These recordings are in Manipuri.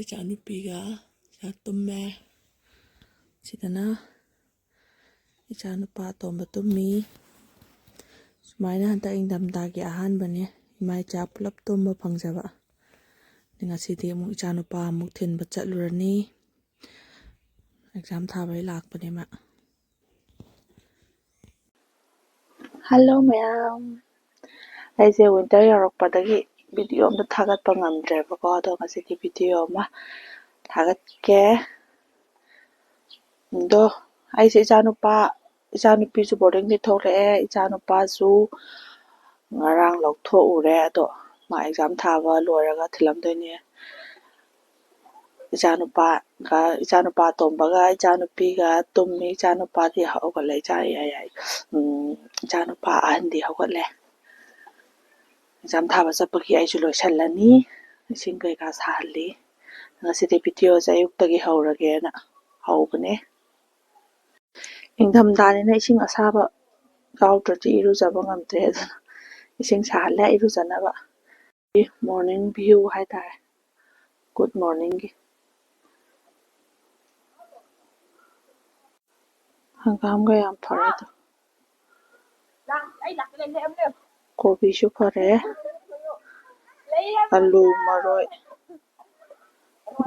ichanupiga tumme sidana ichanupa tomba tummi sumaina hanta ingthamthagi ahanbane ima icha pulap tumba phangjaba ngasidi mu ichanupa mu thinba chatlurani exam thabai lakpane ma. Hello ma'am. Aise winter yarakpadagi video amta thagatpa ngamdrebako ado ngasidi video ma thagatke do aise ichanupi su boarding ni thokle ichanupa su ngarang loktho ure ado ma exam thaba loiraga thilamdoine ichanupa tombaga ichanupiga tummi ichanupa di hawgale ichanupa ahandi hawgale exam thaba chapagi aisu loisalani ising kaika sahalli ngasidi video se ayuktagi hawragena hawbane. Ingthamthanina ising asaba yawdradi irujaba ngamdre aduna ising sahalle irujanaba morning view haitare good morning gi hangam ga yam phare to kobi shu phare alu maroi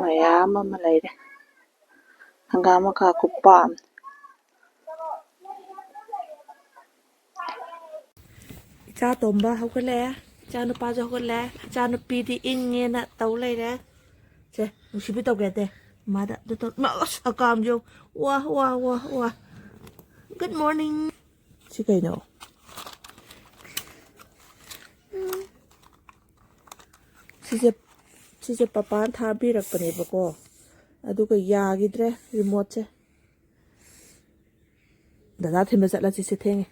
mayam ama leire hangam ka kupam cha tomba hawkale cha nupa jo hawkale cha nupi di inge na tau leire che nusibi tawgete mada do ma sakam jo wa good morning si kaino sise papan thabirakpanebako aduga yagidre remote se dada thimba chatla sise thenge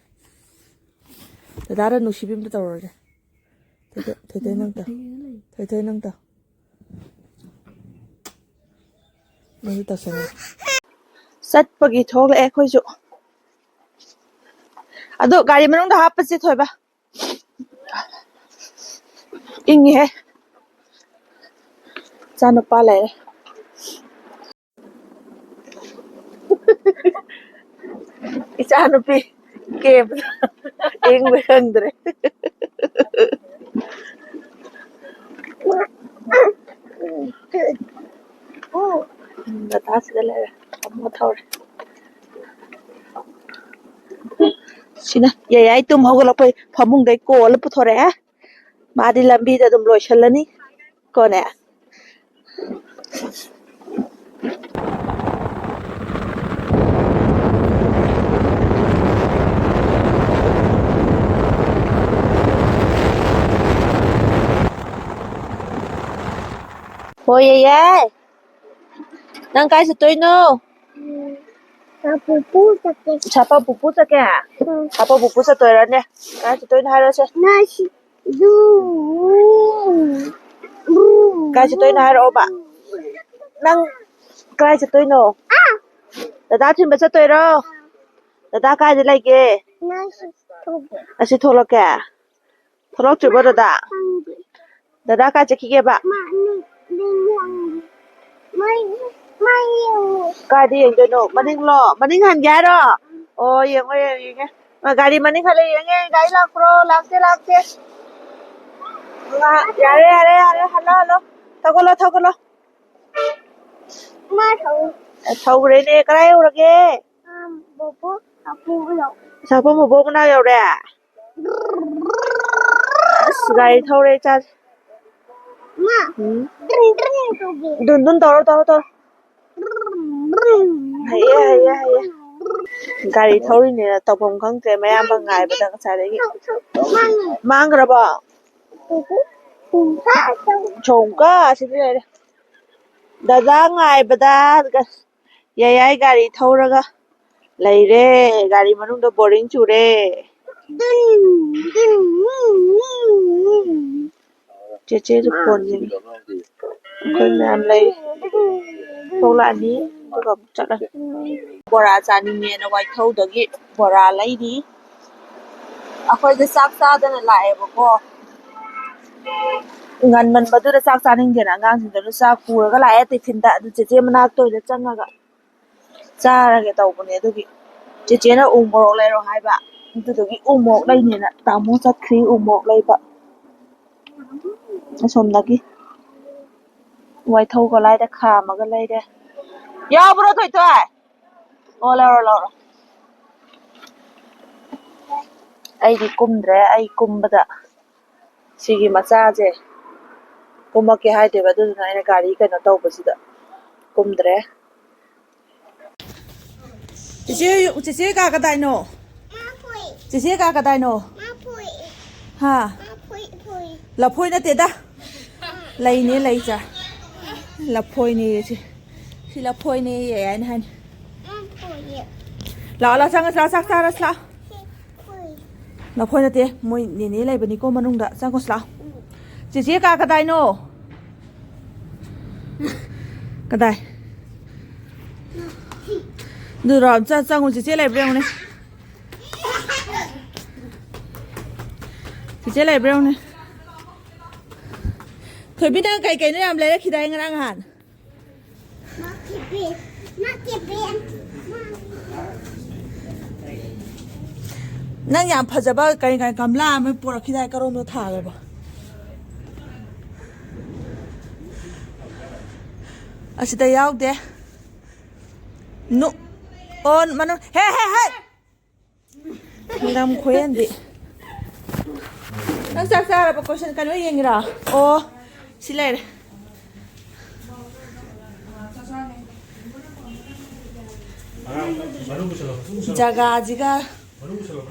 dada nusibim ta tawre thoi nang ta Mari ta sana chatpagi thokle khoi ju ado gari manung da hapse thoiba ingi he chanupa lai ichanupi game ingwe khangdre dada sigale ammo thawre sina yai tum hawgala pai phamung dai ko ala puthore madi lambi da dum loisalani ko ne Hoye yai nang kai sa toino Chapa pupu sa kya? Chapa pupu sa toira ne. Kai sa toina haro se. Kai sa toina haro ba. Nang kai sa toino. Dada thimba sa toiro. Dada kai sa lagi. Asi tholo kya? Tholo chubo dada. Dada kai sa kike ba. Gari yang dono maning lo maning han garo oh yang gari maning khale yang gari lak pro lakte yare hello thagolo ma thau re ne krai urage bobo sapo mo bobo na yaure gari thau re cha ma dun toro Haya. Gari thori ne tawpam khangtre mayam ba ngai ba da sai mangraba chongka sidire dada ngai ba da yai gari thoraga leire gari manung da boring chure che phone ni khoi nam lei tholani duga chatla bora chaninge na wai thau dagi bora laidi akhoi da sak sa da na lae bako ꯉꯟꯃꯟꯕꯗꯨꯗ ꯆꯥꯛ ꯆꯥꯅꯤꯡꯗꯦꯅ ꯑꯉꯥꯡꯁꯤꯡꯗꯨꯅ ꯆꯥꯛ ꯄꯨꯔꯒ ꯂꯥꯛꯑꯦ ꯇꯤꯐꯤꯟꯗ ꯑꯗꯨ ꯆꯦꯆꯦ ꯃꯅꯥꯛꯇ ꯑꯣꯏꯅ ꯆꯪꯉꯒ ꯆꯥꯔꯒꯦ ꯇꯧꯕꯅꯦ ꯑꯗꯨꯒꯤ ꯆꯦꯆꯦꯅ ꯎ ꯃꯣꯔꯣꯛ ꯂꯩꯔꯣ ꯍꯥꯏꯕ ꯑꯗꯨꯗꯨꯒꯤ ꯎ ꯃꯣꯔꯣꯛ ꯂꯩꯅꯦꯅ ꯇꯥꯃꯣ ꯆꯠꯈ꯭ꯔꯤ ꯎ ꯃꯣꯔꯣꯛ ꯂꯩꯕ ꯑꯁꯣꯝꯗꯒꯤ ꯋꯥꯏꯊꯧ ꯒꯣꯂꯥꯏꯗ ꯈꯥꯝꯃꯒ ꯂꯩꯔꯦ ꯌꯥꯎꯕ꯭ꯔꯣ ꯊꯣꯏꯊꯣꯏ ꯑꯣ ꯂꯧꯔꯣ ꯑꯩꯗꯤ ꯀꯨꯝꯗ꯭ꯔꯦ ꯑꯩ ꯀꯨꯝꯕꯗ ꯁꯤꯒꯤ ꯃꯆꯥꯁꯦ ꯀꯨꯝꯃꯛꯀꯦ ꯍꯥꯏꯗꯦꯕ ꯑꯗꯨꯗꯨꯅ ꯑꯩꯅ ꯒꯥꯔꯤ ꯀꯩꯅꯣ ꯇꯧꯕꯁꯤꯗ ꯀꯨꯝꯗ꯭ꯔꯦ ꯆꯦꯆꯦ ꯀꯥ ꯀꯗꯥꯏꯅꯣ ꯆꯦꯆꯦ ꯀꯥ ꯀꯗꯥꯏꯅꯣ ꯍꯥ ꯂꯐꯣꯏ ꯅꯠꯇꯦꯗ ꯂꯩꯅꯦ ꯂꯩ ꯆꯥ ꯂꯐꯣꯏꯅꯦ ꯁꯤ ꯂꯐꯣꯏꯅꯦ ꯍꯥꯏꯅ ꯍꯥꯏꯅꯤ ꯂꯥꯛꯑꯣ ꯆꯪꯉꯁꯤ ꯂꯥꯛꯑꯣ ꯆꯥꯛ ꯆꯥꯔꯁꯤ ꯂꯥꯛꯑꯣ ꯂꯐꯣꯏ ꯅꯠꯇꯦ ꯃꯣꯏ ꯅꯦꯅꯦ ꯂꯩꯕꯅꯤꯀꯣ ꯃꯅꯨꯡꯗ ꯆꯪꯉꯨꯁꯤ ꯂꯥꯛꯑꯣ ꯆꯦꯆꯦ ꯀꯥ ꯀꯗꯥꯏꯅꯣ ꯀꯗꯥꯏ ꯑꯗꯨꯔꯣ ꯆꯪꯉꯨ ꯆꯦꯆꯦ ꯂꯩꯕ꯭ꯔꯥ ꯌꯦꯡꯉꯨꯅꯦ ꯆꯦꯆꯦ ꯂꯩꯕ꯭ꯔꯥ ꯌꯦꯡꯉꯨꯅꯦ ꯊꯣꯏꯕꯤ ꯅꯪ ꯀꯩꯀꯩꯅꯣ ꯌꯥꯝ ꯂꯩꯔꯛꯈꯤꯗꯥꯏ ꯉꯔꯥꯡ ꯅꯍꯥꯟ ꯅꯪ ꯌꯥꯝ ꯐꯖꯕ ꯀꯔꯤ ꯒꯝꯂꯥ ꯑꯃ ꯄꯨꯔꯛꯈꯤꯗꯥꯏ ꯀꯔꯣꯝꯗ ꯊꯥꯈ꯭ꯔꯕ ꯑꯁꯤꯗ ꯌꯥꯎꯗꯦ ꯑꯣ ꯃꯅꯨꯡ ꯍꯦ ꯂꯝ ꯈꯨꯍꯦꯟꯗꯤ ꯅꯪ ꯆꯥꯛ ꯆꯥꯔꯕ ꯀꯣꯏꯁꯟ ꯀꯩꯅꯣ ꯌꯦꯡꯉꯤꯔꯥ ꯑꯣ ꯁꯤ ꯂꯩꯔꯦ ꯖꯒꯥꯁꯤꯒ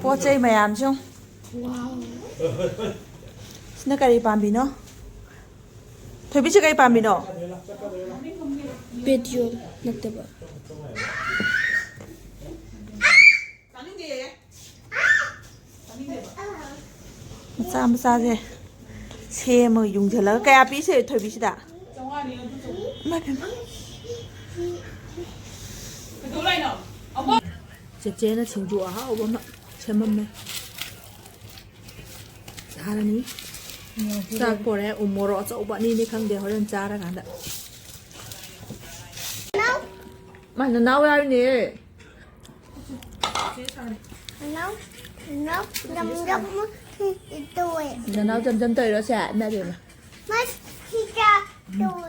ꯄꯣꯠ ꯆꯩ ꯃꯌꯥꯝꯁꯨ ꯁꯤꯅ ꯀꯔꯤ ꯄꯥꯝꯕꯤꯅꯣ ꯊꯣꯏꯕꯤꯁꯤ ꯀꯔꯤ ꯄꯥꯝꯕꯤꯅꯣ ꯚꯤꯗꯤꯑꯣ ꯅꯠꯇꯕ ꯃꯆꯥ ꯃꯆꯥꯁꯦ ꯁꯦꯝꯃꯒ ꯌꯨꯡꯁꯤꯜꯂꯒ ꯀꯌꯥ ꯄꯤꯁꯦ ꯊꯣꯏꯕꯤꯁꯤꯗ ꯆꯦꯆꯦꯅ ꯁꯤꯡꯖꯨ ꯑꯍꯥꯎꯕ ꯑꯃ ꯁꯦꯝꯃꯝꯃꯦ ꯆꯥꯔꯅꯤ ꯆꯥꯛ ꯄꯣꯔꯦ ꯎ ꯃꯣꯔꯣꯛ ꯑꯆꯧꯕ ꯑꯅꯤꯅꯤ ꯈꯪꯗꯦ ꯍꯣꯔꯦꯟ ꯆꯥꯔꯀꯥꯟꯗ ꯃꯥ ꯅꯅꯥꯎ ꯌꯥꯎꯔꯤꯅꯦ ꯅꯅꯥꯎ ꯖꯝ ꯇꯧꯔꯤꯔꯣ ꯁꯦ ꯏꯃꯥꯏꯕꯦꯝꯃ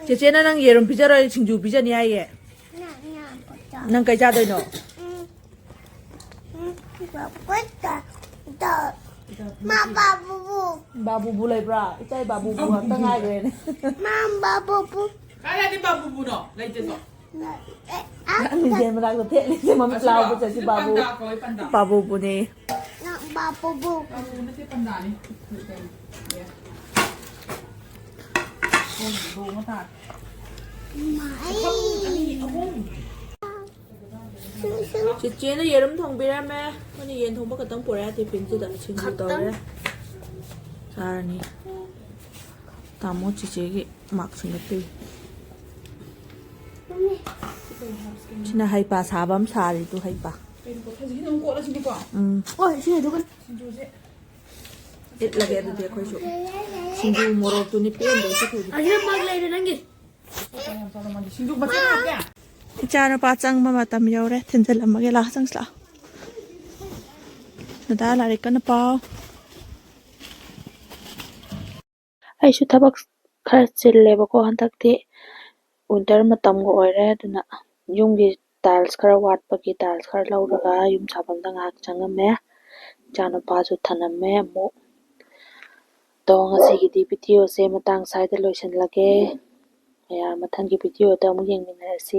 ꯆꯦꯆꯦꯅ ꯅꯪ ꯌꯦꯔꯨꯝ ꯄꯤꯖꯔꯣꯏ ꯁꯤꯡꯖꯨ ꯄꯤꯖꯅꯤ ꯍꯥꯏꯌꯦ ꯅꯪ ꯀꯩ ꯆꯥꯗꯣꯏꯅꯣ ꯕꯥꯕꯨꯕꯨ ꯂꯩꯕ꯭ꯔꯥ ꯏꯆꯥꯏ ꯕꯥꯕꯨꯕꯨ ꯉꯥꯛꯇ ꯉꯥꯏꯈ꯭ꯔꯦꯅꯦ ꯀꯥꯏꯗꯤ ꯕꯥꯕꯨꯕꯨꯅꯣ ꯂꯩꯇꯦꯁꯣ ꯃꯤꯡꯖꯦꯜ ꯃꯅꯥꯛꯇ ꯊꯦꯠꯂꯤꯁꯦ ꯃꯃꯤꯠ ꯂꯥꯎꯕ ꯆꯠꯁꯤ ꯕꯥꯕꯨꯕꯨꯅꯦ ꯕꯥꯕꯨꯕꯨ ꯅꯠꯇꯦ ꯄꯟꯗꯥꯅꯤ ꯆꯦꯆꯦꯅ ꯌꯦꯔꯨꯝ ꯊꯣꯡꯕꯤꯔꯝꯃꯦ ꯑꯩꯈꯣꯏꯅ ꯌꯦꯟ ꯊꯣꯡꯕ ꯈꯛꯇꯪ ꯄꯨꯔꯛꯑꯦ ꯇꯤꯐꯤꯟꯁꯤꯗ ꯁꯤꯡꯖꯨ ꯇꯧꯔꯦ ꯆꯥꯔꯅꯤ ꯇꯥꯃꯣ ꯆꯦꯆꯦꯒꯤ ꯃꯥꯛꯁꯤꯡꯗ ꯄꯤ ꯁꯤꯅ ꯍꯩꯄꯥ ꯁꯥꯕ ꯑꯃ ꯁꯥꯔꯤꯗꯨ ꯍꯩꯄꯥ ꯏꯠꯂꯒꯦ ꯑꯗꯨꯗꯤ ꯑꯩꯈꯣꯏꯁꯨ ꯁꯤꯡꯖꯨ ꯃꯣꯔꯣꯛꯇꯨꯅꯤ ꯄꯦꯟꯗꯣꯏꯁꯤ ꯏꯆꯥ ꯅꯨꯄꯥ ꯆꯪꯕ ꯃꯇꯝ ꯌꯧꯔꯦ ꯊꯤꯟꯖꯤꯜꯂꯝꯃꯒꯦ ꯂꯥꯛꯑꯣ ꯆꯪꯁꯤ ꯂꯥꯛꯑꯣ ꯗꯗꯥ ꯂꯥꯏꯔꯤꯛ ꯀꯟꯅ ꯄꯥꯎ ꯑꯩꯁꯨ ꯊꯕꯛ ꯈꯔ ꯆꯤꯜꯂꯦꯕꯀꯣ ꯍꯟꯗꯛꯇꯤ ꯋꯤꯟꯇꯔ ꯃꯇꯝꯒ ꯑꯣꯏꯔꯦ ꯑꯗꯨꯅ ꯌꯨꯝꯒꯤ ꯇꯥꯏꯜꯁ ꯈꯔ ꯋꯥꯠꯄꯒꯤ ꯇꯥꯏꯜꯁ ꯈꯔ ꯂꯧꯔꯒ ꯌꯨꯝ ꯁꯥꯐꯝꯗ ꯉꯥꯏꯍꯥꯛ ꯆꯪꯉꯝꯃꯦ ꯏꯆꯥꯅꯨꯄꯥꯁꯨ ꯊꯅꯝꯃꯦ ꯑꯃꯨꯛ ꯑꯗꯣ ꯉꯁꯤꯒꯤꯗꯤ ꯚꯤꯗꯤꯑꯣꯁꯦ ꯃꯇꯥꯡ ꯁ꯭ꯋꯥꯏꯗ ꯂꯣꯏꯁꯤꯜꯂꯒꯦ ꯃꯊꯪꯒꯤ ꯚꯤꯗꯤꯑꯣꯗ ꯑꯃꯨꯛ ꯌꯦꯡꯃꯤꯟꯅꯔꯁꯤ